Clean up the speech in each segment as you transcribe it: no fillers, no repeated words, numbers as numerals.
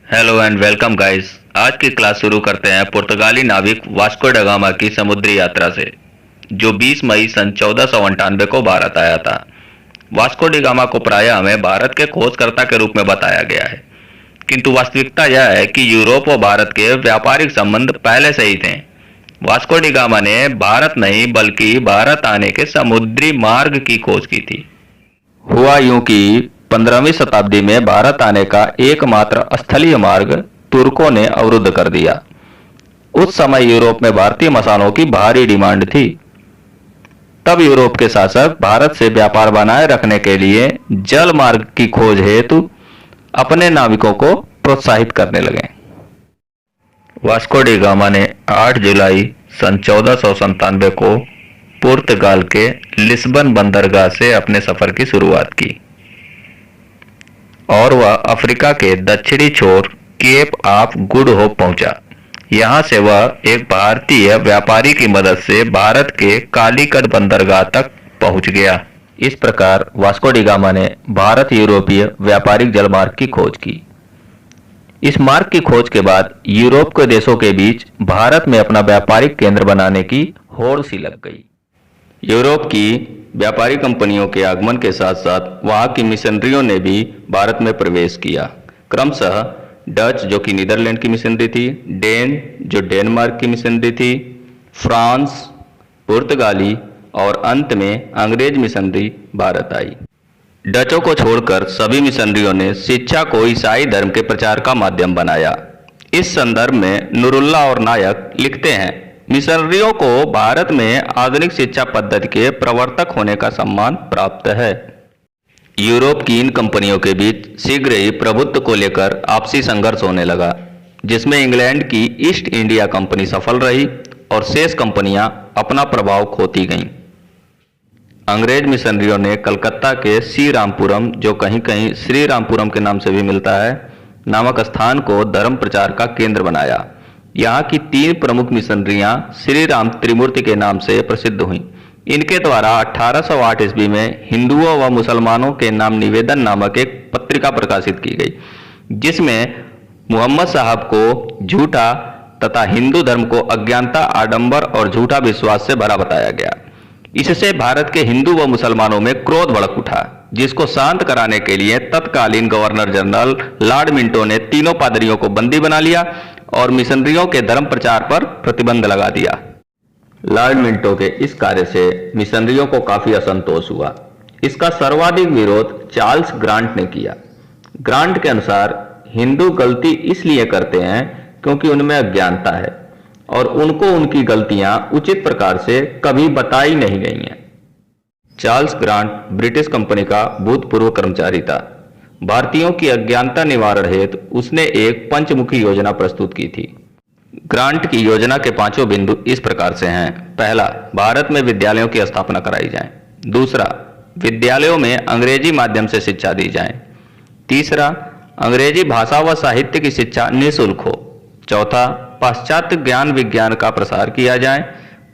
Hello and welcome guys. आज की class शुरू करते हैं पुर्तगाली नाविक वास्को ड गामा की समुद्री यात्रा से, जो 20 मई सन 1498 को भारत आया था। वास्को डी गामा को प्रायः हमें भारत के खोजकर्ता के रूप में बताया गया है, किंतु वास्तविकता यह है कि यूरोप और भारत के व्यापारिक संबंध पहले से ही थे। वास्को डी गामा ने भारत नहीं बल्कि भारत आने के समुद्री मार्ग की खोज की थी। हुआ यूं कि 15वीं शताब्दी में भारत आने का एकमात्र स्थलीय मार्ग तुर्कों ने अवरुद्ध कर दिया। उस समय यूरोप में भारतीय मसालों की भारी डिमांड थी। तब यूरोप के शासक भारत से व्यापार बनाए रखने के लिए जल मार्ग की खोज हेतु अपने नाविकों को प्रोत्साहित करने लगे। वास्को डी गामा ने 8 जुलाई सन 1497 को पुर्तगाल के लिस्बन बंदरगाह से अपने सफर की शुरुआत की और वह अफ्रीका के दक्षिणी छोर केप ऑफ गुड होप पहुंचा। यहां से वह एक भारतीय व्यापारी की मदद से भारत के कालीकट बंदरगाह तक पहुंच गया। इस प्रकार वास्को डी गामा ने भारत यूरोपीय व्यापारिक जलमार्ग की खोज की। इस मार्ग की खोज के बाद यूरोप के देशों के बीच भारत में अपना व्यापारिक केंद्र बनाने की होड़ सी लग गई। यूरोप की व्यापारी कंपनियों के आगमन के साथ साथ वहां की मिशनरियों ने भी भारत में प्रवेश किया। क्रमशः डच, जो कि नीदरलैंड की मिशनरी थी, डेन, जो डेनमार्क की मिशनरी थी, फ्रांस, पुर्तगाली और अंत में अंग्रेज मिशनरी भारत आई। डचों को छोड़कर सभी मिशनरियों ने शिक्षा को ईसाई धर्म के प्रचार का माध्यम बनाया। इस संदर्भ में नुरुल्ला और नायक लिखते हैं, मिशनरियों को भारत में आधुनिक शिक्षा पद्धति के प्रवर्तक होने का सम्मान प्राप्त है। यूरोप की इन कंपनियों के बीच शीघ्र ही प्रभुत्व को लेकर आपसी संघर्ष होने लगा, जिसमें इंग्लैंड की ईस्ट इंडिया कंपनी सफल रही और शेष कंपनियां अपना प्रभाव खोती गईं। अंग्रेज मिशनरियों ने कलकत्ता के श्रीरामपुरम, जो कहीं कहीं श्रीरामपुरम के नाम से भी मिलता है, नामक स्थान को धर्म प्रचार का केंद्र बनाया। यहाँ की 3 प्रमुख मिशनरियां श्री राम त्रिमूर्ति के नाम से प्रसिद्ध हुईं। इनके द्वारा 1808 ईस्वी में हिंदुओं व मुसलमानों के नाम निवेदन नामक एक पत्रिका प्रकाशित की गई, जिसमें मुहम्मद साहब को झूठा तथा हिंदू धर्म को अज्ञानता, आडंबर और झूठा विश्वास से भरा बताया गया। इससे भारत के हिंदू व मुसलमानों में क्रोध भड़क उठा, जिसको शांत कराने के लिए तत्कालीन गवर्नर जनरल लॉर्ड मिंटो ने तीनों पादरियों को बंदी बना लिया और मिशनरियों के धर्म प्रचार पर प्रतिबंध लगा दिया। लॉर्ड मिंटो के इस कार्य से मिशनरियों को काफी असंतोष हुआ। इसका सर्वाधिक विरोध चार्ल्स ग्रांट ने किया। ग्रांट के अनुसार हिंदू गलती इसलिए करते हैं क्योंकि उनमें अज्ञानता है और उनको उनकी गलतियां उचित प्रकार से कभी बताई नहीं गई हैं। चार्ल्स ग्रांट ब्रिटिश कंपनी का भूतपूर्व कर्मचारी था। भारतीयों की अज्ञानता निवारण हेतु उसने एक पंचमुखी योजना प्रस्तुत की थी। ग्रांट की योजना के 5 बिंदु इस प्रकार से हैं। पहला, भारत में विद्यालयों की स्थापना कराई जाए। दूसरा, विद्यालयों में अंग्रेजी माध्यम से शिक्षा दी जाए। तीसरा, अंग्रेजी भाषा व साहित्य की शिक्षा निःशुल्क हो। चौथा, पाश्चात्य ज्ञान विज्ञान का प्रसार किया जाए।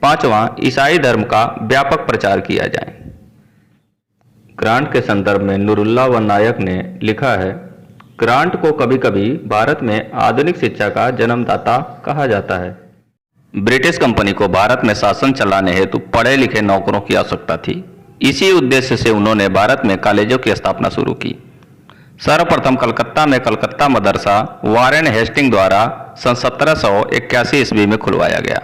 पांचवा, ईसाई धर्म का व्यापक प्रचार किया जाए। ग्रांट के संदर्भ में नुरुल्ला व नायक ने लिखा है, ग्रांट को कभी कभी भारत में आधुनिक शिक्षा का जन्मदाता कहा जाता है। ब्रिटिश कंपनी को भारत में शासन चलाने हेतु पढ़े लिखे नौकरों की आवश्यकता थी। इसी उद्देश्य से उन्होंने भारत में कॉलेजों की स्थापना शुरू की। सर्वप्रथम कलकत्ता में कलकत्ता मदरसा वारेन हेस्टिंग द्वारा सन 1781 ईस्वी में खुलवाया गया।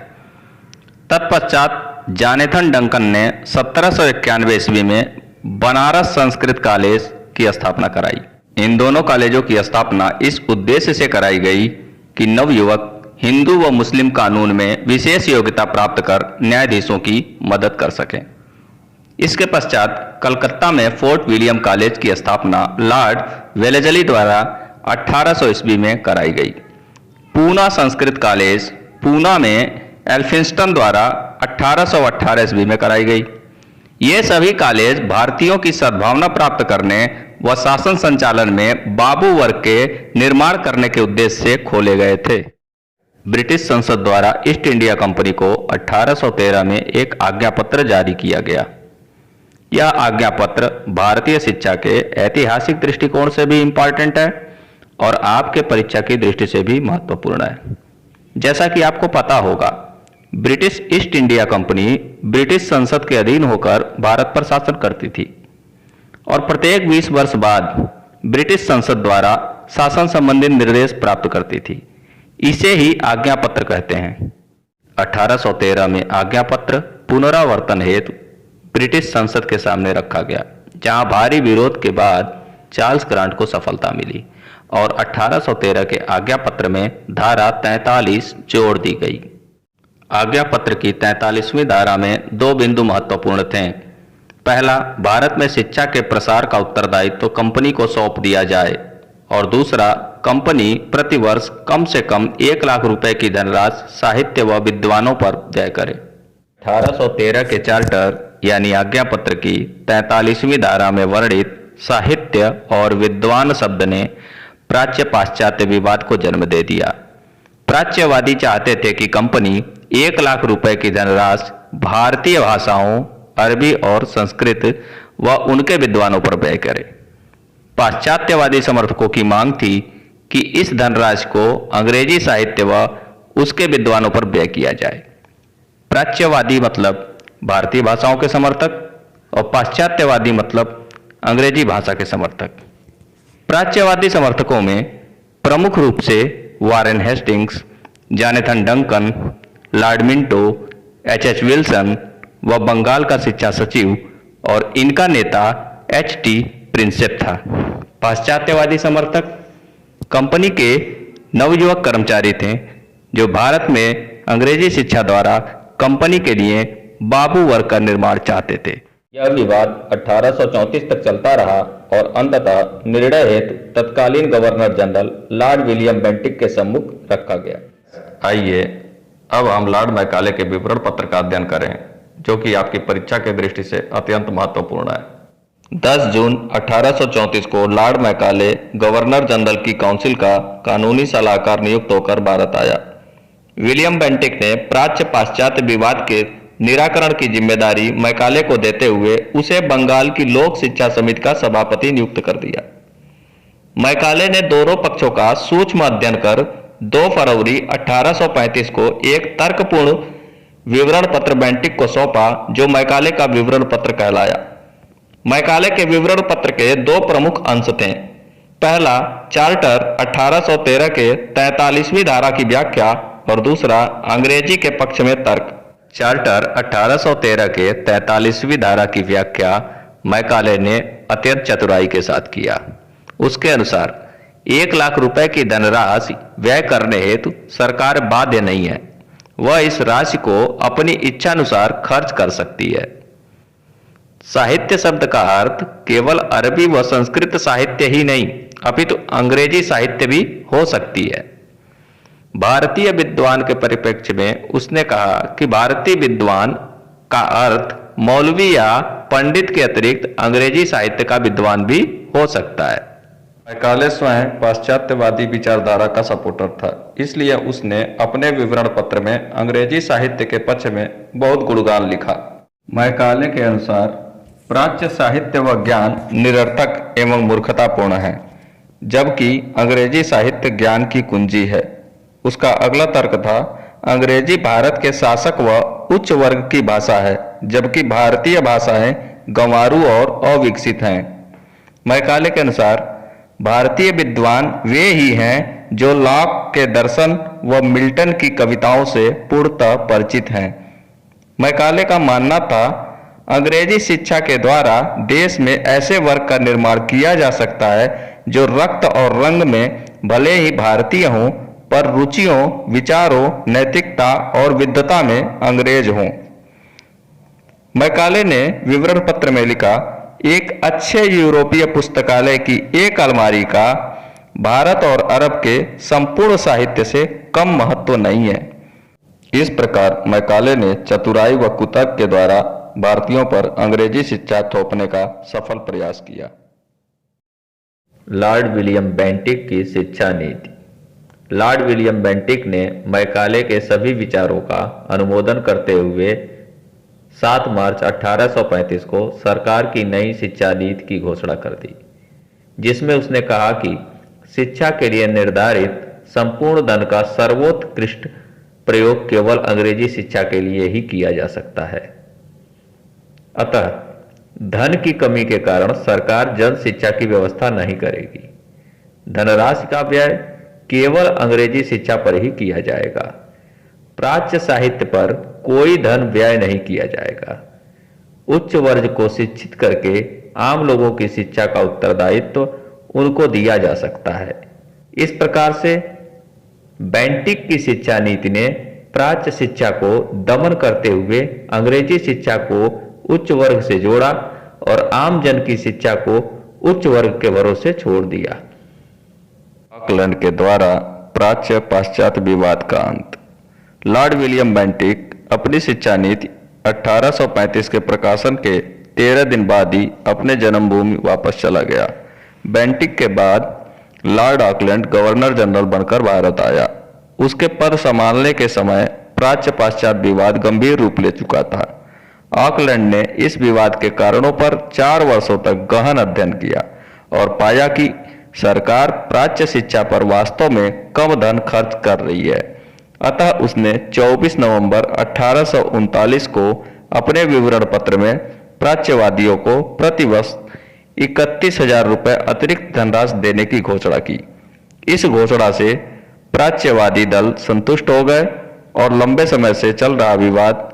तत्पश्चात जोनाथन डंकन ने 1791 ईस्वी में बनारस संस्कृत कॉलेज की स्थापना कराई। इन दोनों कॉलेजों की स्थापना इस उद्देश्य से कराई गई कि नवयुवक हिंदू व मुस्लिम कानून में विशेष योग्यता प्राप्त कर न्यायाधीशों की मदद कर सकें। इसके पश्चात कलकत्ता में फोर्ट विलियम कॉलेज की स्थापना लॉर्ड वेलेजली द्वारा 1800 ईस्वी में कराई गई। पूना संस्कृत कॉलेज पूना में एल्फिंस्टन द्वारा 1818 ईस्वी में कराई गई। ये सभी कॉलेज भारतीयों की सद्भावना प्राप्त करने व शासन संचालन में बाबू वर्ग के निर्माण करने के उद्देश्य से खोले गए थे। ब्रिटिश संसद द्वारा ईस्ट इंडिया कंपनी को 1813 में एक आज्ञा पत्र जारी किया गया। यह आज्ञा पत्र भारतीय शिक्षा के ऐतिहासिक दृष्टिकोण से भी इम्पॉर्टेंट है और आपके परीक्षा की दृष्टि से भी महत्वपूर्ण है। जैसा कि आपको पता होगा, British east India company British संसद के अधीन होकर भारत पर शासन करती थी और प्रत्येक 20 वर्ष बाद ब्रिटिश संसद द्वारा शासन संबंधी निर्देश प्राप्त करती थी। इसे ही आज्ञा पत्र कहते हैं। 1813 में आज्ञा पत्र पुनरावर्तन हेतु ब्रिटिश संसद के सामने रखा गया, जहां भारी विरोध के बाद चार्ल्स ग्रांट को सफलता मिली और 1813 के आज्ञा पत्र में धारा 43 जोड़ दी गई। आज्ञा पत्र की 43वीं धारा में दो बिंदु महत्वपूर्ण थे। पहला, भारत में शिक्षा के प्रसार का उत्तरदायित्व कंपनी को सौंप दिया जाए और दूसरा, कंपनी प्रतिवर्ष कम से कम 1 लाख रुपए की धनराशि साहित्य व विद्वानों पर व्यय करे। 1813 के चार्टर यानी आज्ञा पत्र की 43वीं धारा में वर्णित साहित्य और विद्वान शब्द ने प्राच्य पाश्चात्य विवाद को जन्म दे दिया। प्राच्यवादी चाहते थे कि कंपनी 1 लाख रुपए की धनराशि भारतीय भाषाओं अरबी और संस्कृत व उनके विद्वानों पर व्यय करे। पाश्चात्यवादी समर्थकों की मांग थी कि इस धनराशि को अंग्रेजी साहित्य व उसके विद्वानों पर व्यय किया जाए। प्राच्यवादी मतलब भारतीय भाषाओं के समर्थक और पाश्चात्यवादी मतलब अंग्रेजी भाषा के समर्थक। प्राच्यवादी समर्थकों में प्रमुख रूप से Warren Hastings, Jonathan Duncan, Lord Minto, H Wilson व बंगाल का शिक्षा सचिव और इनका नेता एच प्रिंसेप था। पाश्चात्यवादी समर्थक कंपनी के नवयुवक कर्मचारी थे जो भारत में अंग्रेजी शिक्षा द्वारा कंपनी के लिए बाबू वर्ग का निर्माण चाहते थे। यह विवाद 1834 तक चलता रहा और अंततः निर्णय हेतु तत्कालीन governor general Lord William Bentinck के सम्मुख रखा गया। आइए अब हम लॉर्ड मैकाले के विवरण पत्र का अध्ययन करें, जो कि आपकी परीक्षा की दृष्टि से अत्यंत महत्वपूर्ण है। 10 जून 1834 को लॉर्ड मैकाले गवर्नर जनरल की काउंसिल का कानूनी सलाहकार नियुक्त होकर भारत आया। विलियम बेंटिक ने प्राच्य पाश्चात्य विवाद के निराकरण की जिम्मेदारी मैकाले को देते हुए उसे बंगाल की लोक शिक्षा समिति का सभापति नियुक्त कर दिया। मैकाले ने दोनों पक्षों का सूक्ष्म अध्ययन कर 2 फरवरी 1835 को एक तर्कपूर्ण विवरण पत्र बेंटिक को सौंपा, जो मैकाले का विवरण पत्र कहलाया। मैकाले के विवरण पत्र के 2 प्रमुख अंश थे। पहला, चार्टर 1813 के 43वीं धारा की व्याख्या और दूसरा, अंग्रेजी के पक्ष में तर्क। चार्टर 1813 के 43वीं धारा की व्याख्या मैकाले ने अत्यंत चतुराई के साथ किया। उसके अनुसार 1 लाख रुपए की धनराशि व्यय करने हेतु सरकार बाध्य नहीं है, वह इस राशि को अपनी इच्छानुसार खर्च कर सकती है। साहित्य शब्द का अर्थ केवल अरबी व संस्कृत साहित्य ही नहीं, अपितु अंग्रेजी साहित्य भी हो सकती है। भारतीय विद्वान के परिप्रेक्ष्य में उसने कहा कि भारतीय विद्वान का अर्थ मौलवी या पंडित के अतिरिक्त अंग्रेजी साहित्य का विद्वान भी हो सकता है। मैकाले स्वयं पाश्चात्यवादी विचारधारा का सपोर्टर था, इसलिए उसने अपने विवरण पत्र में अंग्रेजी साहित्य के पक्ष में बहुत गुणगान लिखा। मैकाले के अनुसार प्राच्य साहित्य व ज्ञान निरर्थक एवं मूर्खतापूर्ण है, जबकि अंग्रेजी साहित्य ज्ञान की कुंजी है। उसका अगला तर्क था, अंग्रेजी भारत के शासक व उच्च वर्ग की भाषा है, जबकि भारतीय भाषाएं गंवारू और अविकसित हैं। मैकाले के अनुसार भारतीय विद्वान वे ही हैं जो लॉक के दर्शन व मिल्टन की कविताओं से पूर्णतः परिचित हैं। मैकाले का मानना था, अंग्रेजी शिक्षा के द्वारा देश में ऐसे वर्ग का निर्माण किया जा सकता है जो रक्त और रंग में भले ही भारतीय हों, पर रुचियों, विचारों, नैतिकता और विद्वता में अंग्रेज हों। मैकाले ने विवरण पत्र में लिखा, एक अच्छे यूरोपीय पुस्तकालय की एक अलमारी का भारत और अरब के संपूर्ण साहित्य से कम महत्व नहीं है। इस प्रकार मैकाले ने चतुराई व कुतर्क के द्वारा भारतीयों पर अंग्रेजी शिक्षा थोपने का सफल प्रयास किया। लॉर्ड विलियम बेंटिक की शिक्षा नीति। लॉर्ड विलियम बेंटिक ने मैकाले के सभी विचारों का अनुमोदन करते हुए 7 मार्च 1835 को सरकार की नई शिक्षा नीति की घोषणा कर दी, जिसमें उसने कहा कि शिक्षा के लिए निर्धारित संपूर्ण धन का सर्वोत्कृष्ट प्रयोग केवल अंग्रेजी शिक्षा के लिए ही किया जा सकता है। अतः धन की कमी के कारण सरकार जन शिक्षा की व्यवस्था नहीं करेगी। धनराशि का व्यय केवल अंग्रेजी शिक्षा पर ही किया जाएगा। प्राच्य साहित्य पर कोई धन व्यय नहीं किया जाएगा। उच्च वर्ग को शिक्षित करके आम लोगों की शिक्षा का उत्तरदायित्व उनको दिया जा सकता है। इस प्रकार से बेंटिक की शिक्षा नीति ने प्राच्य शिक्षा को दमन करते हुए अंग्रेजी शिक्षा को उच्च वर्ग से जोड़ा और आम जन की शिक्षा को उच्च वर्ग के भरोसे छोड़ दिया। ऑकलैंड के द्वारा प्राच्य पाश्चात्य विवाद का अंत। लॉर्ड विलियम बेंटिक अपनी शिक्षा नीति 1835 के प्रकाशन के 13 दिन बाद ही अपने जन्मभूमि वापस चला गया। बेंटिक के बाद लॉर्ड ऑकलैंड गवर्नर जनरल बनकर भारत आया। उसके पद संभालने के समय प्राच्य पाश्चात्य विवाद गंभीर रूप ले चुका था। ऑकलैंड ने इस विवाद के कारणों पर 4 वर्षों तक गहन अध्ययन किया और पाया कि सरकार प्राच्य शिक्षा पर वास्तव में कम धन खर्च कर रही है। अतः उसने 24 नवंबर 1839 को अपने विवरण पत्र में प्राच्यवादियों को प्रतिवर्ष 31,000 रुपये अतिरिक्त धनराशि देने की घोषणा की। इस घोषणा से प्राच्यवादी दल संतुष्ट हो गए और लंबे समय से चल रहा विवाद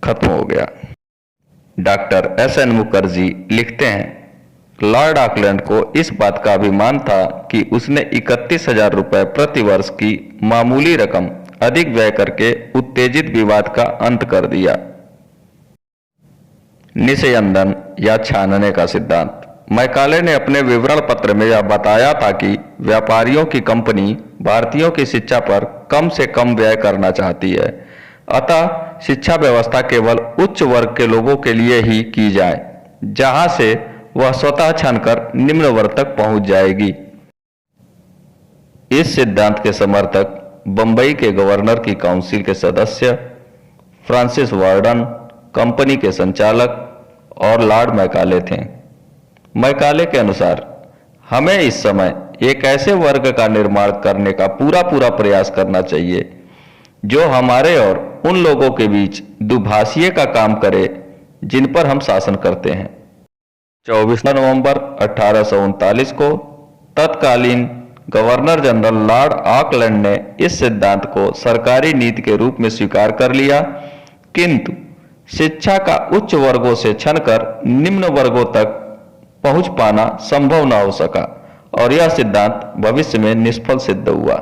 खत्म हो गया। Doctor S.N. मुखर्जी लिखते हैं, लॉर्ड ऑकलैंड को इस बात का अभिमान था कि उसने 31,000 रुपये प्रतिवर्ष की मामूली रकम अधिक व्यय करके उत्तेजित विवाद का अंत कर दिया। निस्यंदन या छानने का सिद्धांत। मैकाले ने अपने विवरण पत्र में यह बताया था कि व्यापारियों की कंपनी भारतीयों की शिक्षा पर कम से कम व्यय करना चाहती है। अतः शिक्षा व्यवस्था केवल उच्च वर्ग के लोगों के लिए ही की जाए, जहां से वह स्वतः छानकर निम्न वर्ग तक पहुंच जाएगी। इस सिद्धांत के समर्थक बंबई के गवर्नर की काउंसिल के सदस्य फ्रांसिस वार्डन, कंपनी के संचालक और लॉर्ड मैकाले थे। मैकाले के अनुसार हमें इस समय एक ऐसे वर्ग का निर्माण करने का पूरा प्रयास करना चाहिए जो हमारे और उन लोगों के बीच दुभाषिए का काम करे जिन पर हम शासन करते हैं। 24 नवंबर 1839 को तत्कालीन गवर्नर जनरल लॉर्ड ऑकलैंड ने इस सिद्धांत को सरकारी नीति के रूप में स्वीकार कर लिया, किंतु शिक्षा का उच्च वर्गों से छनकर निम्न वर्गों तक पहुंच पाना संभव न हो सका और यह सिद्धांत भविष्य में निष्फल सिद्ध हुआ।